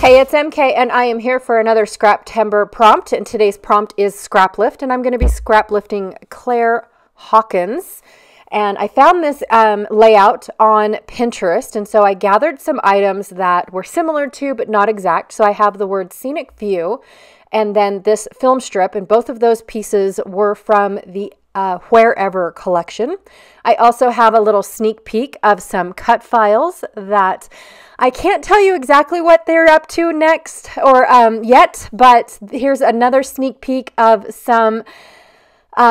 Hey, it's MK, and I am here for another Scraptember prompt, and today's prompt is scraplift, and I'm going to be scraplifting Claire Hawkins. And I found this layout on Pinterest, and so I gathered some items that were similar to but not exact. So I have the word Scenic View and then this film strip, and both of those pieces were from the Wherever collection. I also have a little sneak peek of some cut files that I can't tell you exactly what they're up to next or yet, but here's another sneak peek of some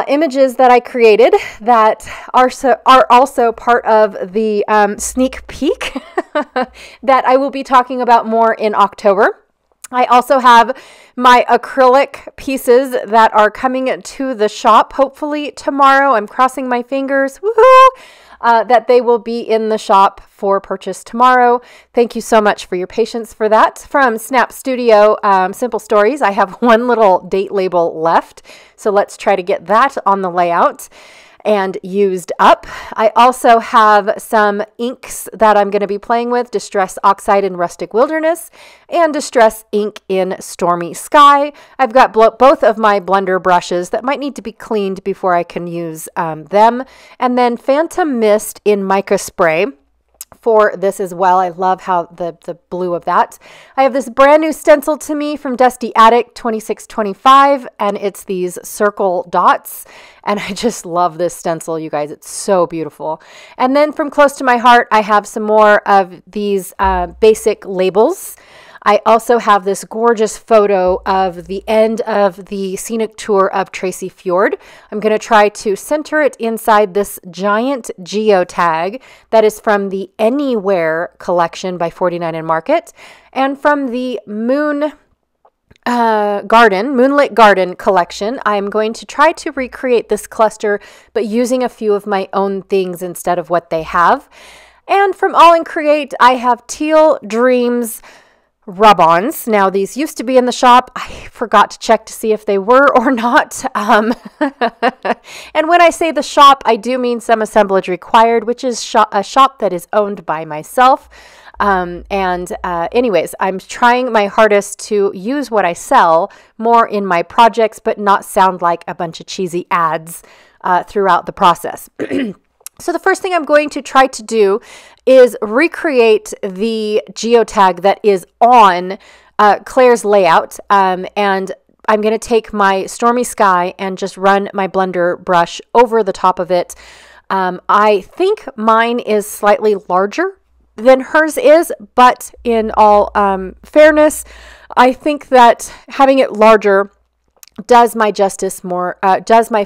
images that I created that are also part of the sneak peek that I will be talking about more in October. I also have my acrylic pieces that are coming to the shop hopefully tomorrow. I'm crossing my fingers, woohoo, that they will be in the shop for purchase tomorrow. Thank you so much for your patience for that. From Snap Studio Simple Stories, I have one little date label left, so let's try to get that on the layout and used up. I also have some inks that I'm going to be playing with, Distress Oxide in Rustic Wilderness and Distress Ink in Stormy Sky. I've got both of my blender brushes that might need to be cleaned before I can use them. And then Phantom Mist in Mica Spray for this as well. I love how the blue of that. I have this brand new stencil to me from Dusty Attic 2625, and it's these circle dots, and I just love this stencil, you guys. It's so beautiful. And then from Close to My Heart, I have some more of these basic labels. I also have this gorgeous photo of the end of the scenic tour of Tracy Fjord. I'm going to try to center it inside this giant geotag that is from the Anywhere collection by 49 and Market, and from the Moonlit Garden collection. I'm going to try to recreate this cluster, but using a few of my own things instead of what they have. And from All in Create, I have Teal Dreams rub-ons. Now, these used to be in the shop. I forgot to check to see if they were or not. And when I say the shop, I do mean Some Assemblage Required, which is a shop that is owned by myself. Anyways, I'm trying my hardest to use what I sell more in my projects, but not sound like a bunch of cheesy ads throughout the process. So the first thing I'm going to try to do is recreate the geotag that is on Claire's layout. And I'm going to take my Stormy Sky and just run my blender brush over the top of it. I think mine is slightly larger than hers is, but in all fairness, I think that having it larger does my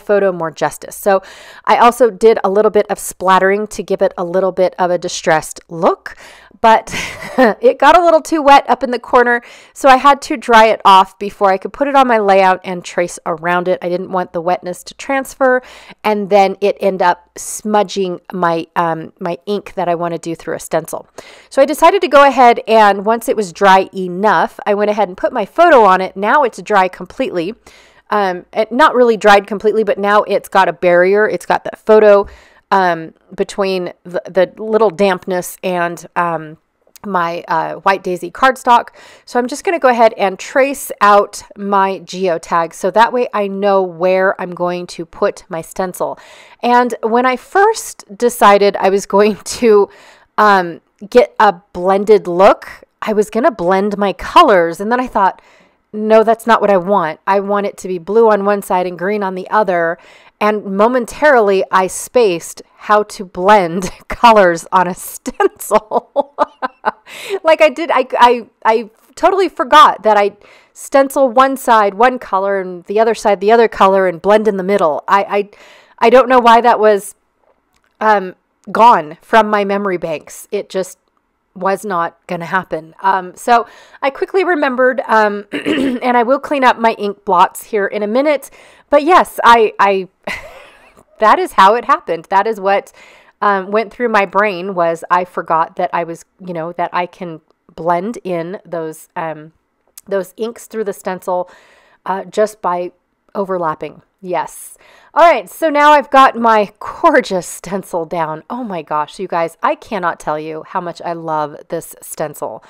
photo more justice. So I also did a little bit of splattering to give it a little bit of a distressed look, but it got a little too wet up in the corner, so I had to dry it off before I could put it on my layout and trace around it. I didn't want the wetness to transfer and then it end up smudging my my ink that I want to do through a stencil. So I decided to go ahead, and once it was dry enough, I went ahead and put my photo on it. Now it's dry completely. Not really dried completely, but now it's got a barrier. It's got that photo between the little dampness and my White Daisy cardstock. So I'm just going to go ahead and trace out my geotag so that way I know where I'm going to put my stencil. And when I first decided I was going to get a blended look, I was going to blend my colors, and then I thought, no, that's not what I want. I want it to be blue on one side and green on the other. And momentarily, I spaced how to blend colors on a stencil. Like I did, I totally forgot that I stencil one side one color and the other side the other color and blend in the middle. I don't know why that was gone from my memory banks. It just was not going to happen. So I quickly remembered, and I will clean up my ink blots here in a minute. But yes, I that is how it happened. That is what went through my brain, was I forgot that I was, that I can blend in those inks through the stencil just by overlapping Yes. All right, so now I've got my gorgeous stencil down. Oh my gosh, you guys, I cannot tell you how much I love this stencil.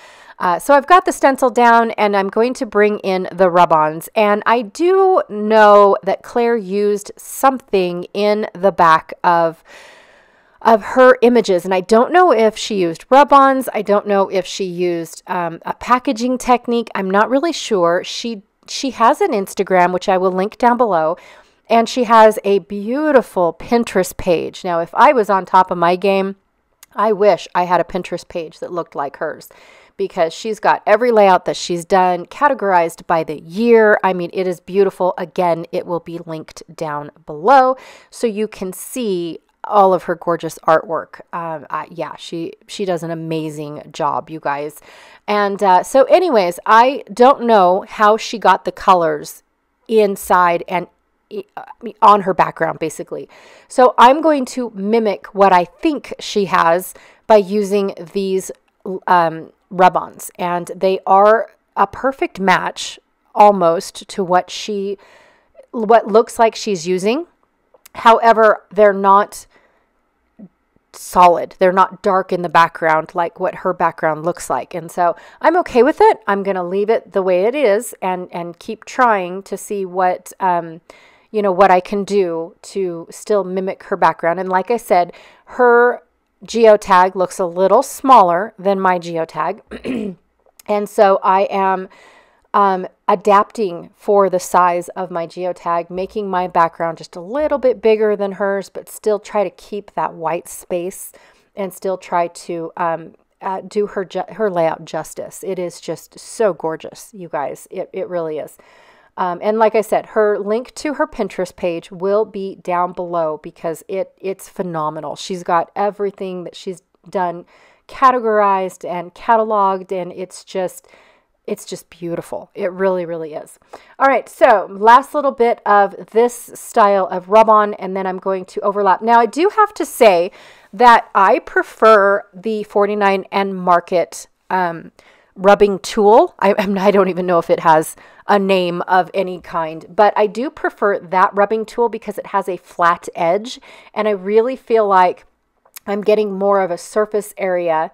So I've got the stencil down and I'm going to bring in the rub-ons. And I do know that Claire used something in the back of her images. And I don't know if she used rub-ons. I don't know if she used a packaging technique. I'm not really sure. She has an Instagram, which I will link down below. And she has a beautiful Pinterest page. Now, if I was on top of my game, I wish I had a Pinterest page that looked like hers, because she's got every layout that she's done categorized by the year. I mean, it is beautiful. Again, it will be linked down below so you can see all of her gorgeous artwork. Yeah, she does an amazing job, you guys. And so anyways, I don't know how she got the colors inside and on her background, basically. So I'm going to mimic what I think she has by using these rub-ons, and they are a perfect match almost to what looks like she's using. However, they're not solid. They're not dark in the background like what her background looks like. And so I'm okay with it. I'm going to leave it the way it is and keep trying to see what what I can do to still mimic her background. And like I said, her geotag looks a little smaller than my geotag. And so I am adapting for the size of my geotag, making my background just a little bit bigger than hers, but still try to keep that white space and still try to do her layout justice. It is just so gorgeous, you guys. It really is. And like I said, her link to her Pinterest page will be down below because it's phenomenal. She's got everything that she's done categorized and cataloged, and it's just beautiful. It really, really is. All right, so last little bit of this style of rub-on, and then I'm going to overlap. Now, I do have to say that I prefer the 49 and Market rubbing tool. I don't even know if it has a name of any kind, but I do prefer that rubbing tool because it has a flat edge, and I really feel like I'm getting more of a surface area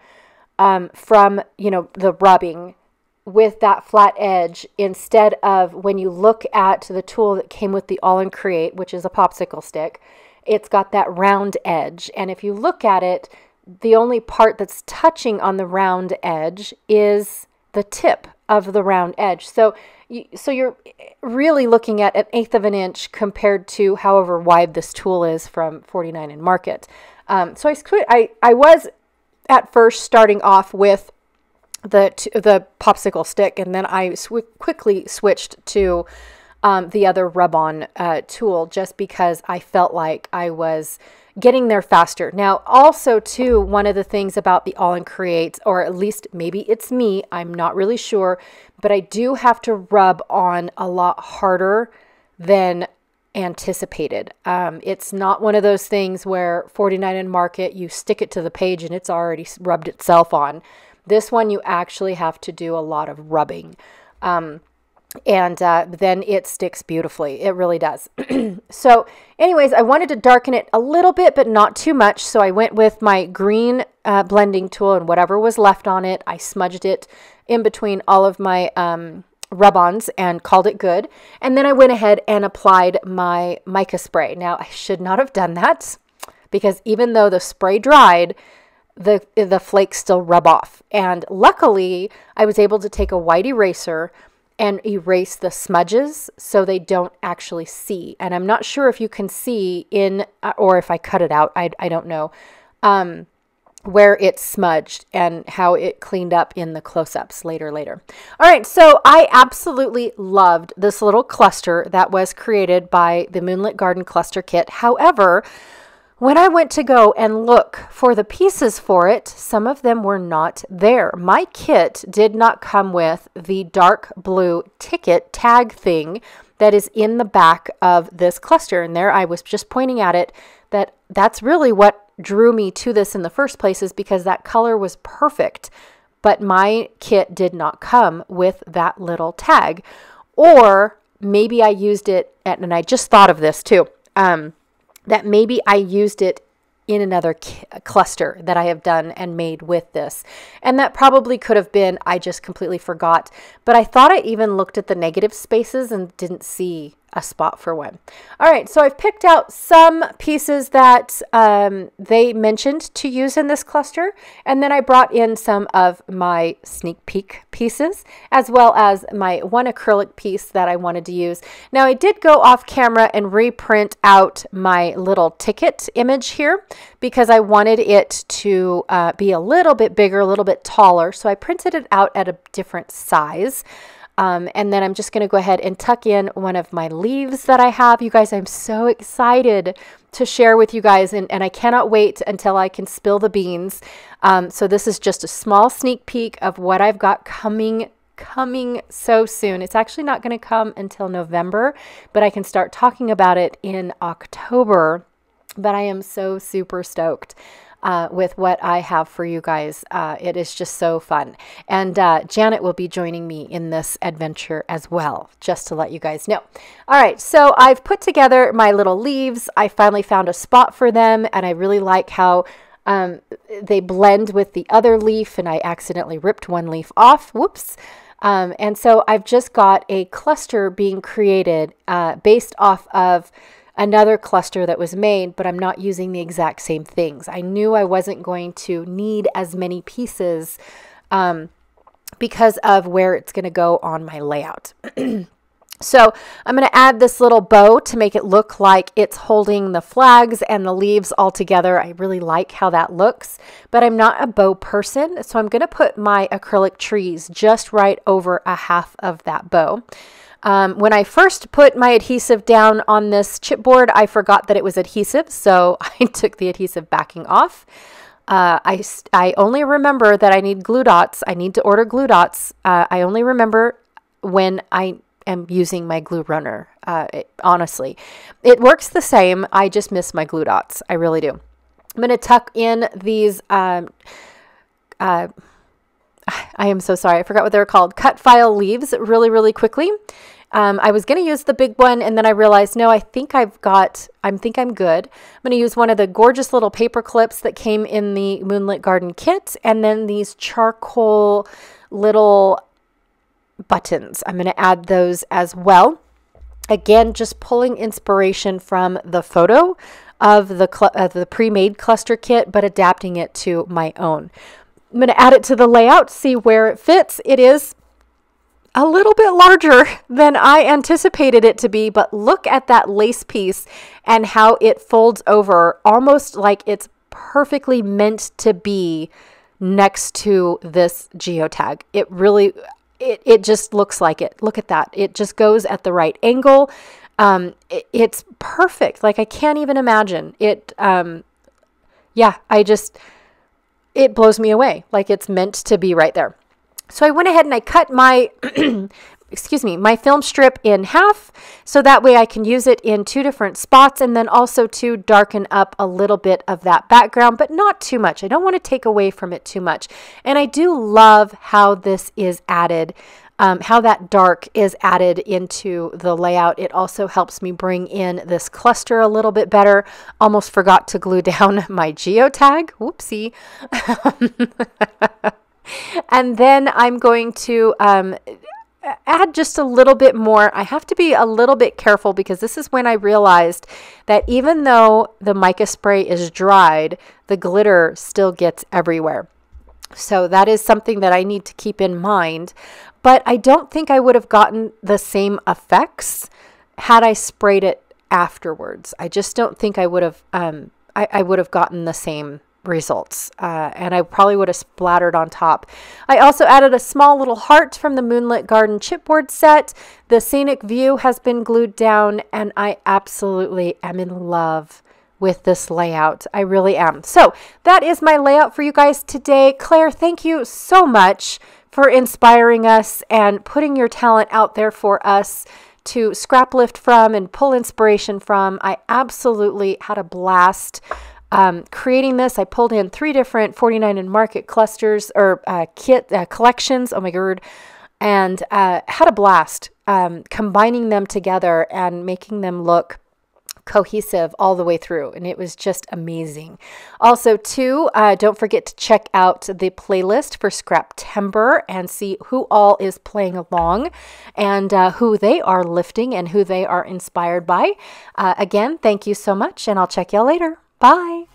from, the rubbing with that flat edge, instead of when you look at the tool that came with the All in Create, which is a popsicle stick, it's got that round edge. And if you look at it, the only part that's touching on the round edge is the tip of the round edge. So you're really looking at 1/8 of an inch compared to however wide this tool is from 49 and Market. So I was at first starting off with the popsicle stick, and then I quickly switched to the other rub-on tool just because I felt like I was getting there faster. Now, also too, one of the things about the All in Create, or at least maybe it's me, I'm not really sure, but I do have to rub on a lot harder than anticipated. It's not one of those things where 49 and Market, you stick it to the page and it's already rubbed itself on. This one, you actually have to do a lot of rubbing. And then it sticks beautifully. It really does. So anyways, I wanted to darken it a little bit, but not too much. So I went with my green blending tool, and whatever was left on it, I smudged it in between all of my rub-ons and called it good. And then I went ahead and applied my mica spray. Now, I should not have done that because even though the spray dried, the flakes still rub off. And luckily, I was able to take a white eraser and erase the smudges so they don't actually see. And I'm not sure if you can see or if I cut it out, I don't know, where it's smudged and how it cleaned up in the close-ups later. All right, so I absolutely loved this little cluster that was created by the Moonlit Garden Cluster Kit. However, when I went to go and look for the pieces for it, some of them were not there. My kit did not come with the dark blue ticket tag thing that is in the back of this cluster. And there I was just pointing at it, that's really what drew me to this in the first place, is because that color was perfect. But my kit did not come with that little tag. Or maybe I used it, and I just thought of this too, that maybe I used it in another cluster that I have done and made with this. And that probably could have been, I just completely forgot. But I thought I even looked at the negative spaces and didn't see a spot for one. All right, so I've picked out some pieces that they mentioned to use in this cluster, and then I brought in some of my sneak peek pieces, as well as my one acrylic piece that I wanted to use. Now, I did go off camera and reprint out my little ticket image here because I wanted it to be a little bit bigger, a little bit taller, so I printed it out at a different size. And then I'm just going to go ahead and tuck in one of my leaves that I have. You guys, I'm so excited to share with you guys, and I cannot wait until I can spill the beans. So this is just a small sneak peek of what I've got coming so soon. It's actually not going to come until November, but I can start talking about it in October. But I am so super stoked with what I have for you guys. It is just so fun. And Janet will be joining me in this adventure as well, just to let you guys know. All right, so I've put together my little leaves. I finally found a spot for them, and I really like how they blend with the other leaf, and I accidentally ripped one leaf off. Whoops. And so I've just got a cluster being created based off of another cluster that was made, but I'm not using the exact same things. I knew I wasn't going to need as many pieces because of where it's going to go on my layout. So I'm going to add this little bow to make it look like it's holding the flags and the leaves all together. I really like how that looks, but I'm not a bow person, so I'm going to put my acrylic trees just right over a half of that bow. When I first put my adhesive down on this chipboard, I forgot that it was adhesive, so I took the adhesive backing off. I only remember that I need glue dots. I need to order glue dots. I only remember when I am using my glue runner. Honestly, it works the same. I just miss my glue dots. I really do. I'm going to tuck in these I am so sorry. I forgot what they're called. Cut file leaves really quickly. I was going to use the big one, and then I realized, no, I think I'm good. I'm going to use one of the gorgeous little paper clips that came in the Moonlit Garden kit, and then these charcoal little buttons. I'm going to add those as well. Again, just pulling inspiration from the photo of the pre-made cluster kit, but adapting it to my own. I'm going to add it to the layout, see where it fits. It is a little bit larger than I anticipated it to be, but look at that lace piece and how it folds over almost like it's perfectly meant to be next to this geotag. It really, it just looks like it. Look at that. It just goes at the right angle. It's perfect. Like I can't even imagine it. It blows me away. Like it's meant to be right there. So I went ahead and I cut my, my film strip in half, so that way I can use it in two different spots, and then also to darken up a little bit of that background, but not too much. I don't want to take away from it too much. And I do love how this is added, how that dark is added into the layout. It also helps me bring in this cluster a little bit better. Almost forgot to glue down my geotag. Whoopsie. And then I'm going to add just a little bit more. I have to be a little bit careful because this is when I realized that even though the mica spray is dried, the glitter still gets everywhere. So that is something that I need to keep in mind. But I don't think I would have gotten the same effects had I sprayed it afterwards. I just don't think I would have I would have gotten the same results, and I probably would have splattered on top. I also added a small little heart from the Moonlit Garden chipboard set. The Scenic view has been glued down, and I absolutely am in love with this layout. I really am. So that is my layout for you guys today. Claire, thank you so much for inspiring us and putting your talent out there for us to scrap lift from and pull inspiration from. I absolutely had a blast creating this. I pulled in 3 different 49 and Market clusters or collections. Oh my god. and had a blast combining them together and making them look cohesive all the way through, and it was just amazing. Also, too, don't forget to check out the playlist for Scraptember and see who all is playing along and who they are lifting and who they are inspired by. Again, thank you so much, and I'll check y'all later. Bye.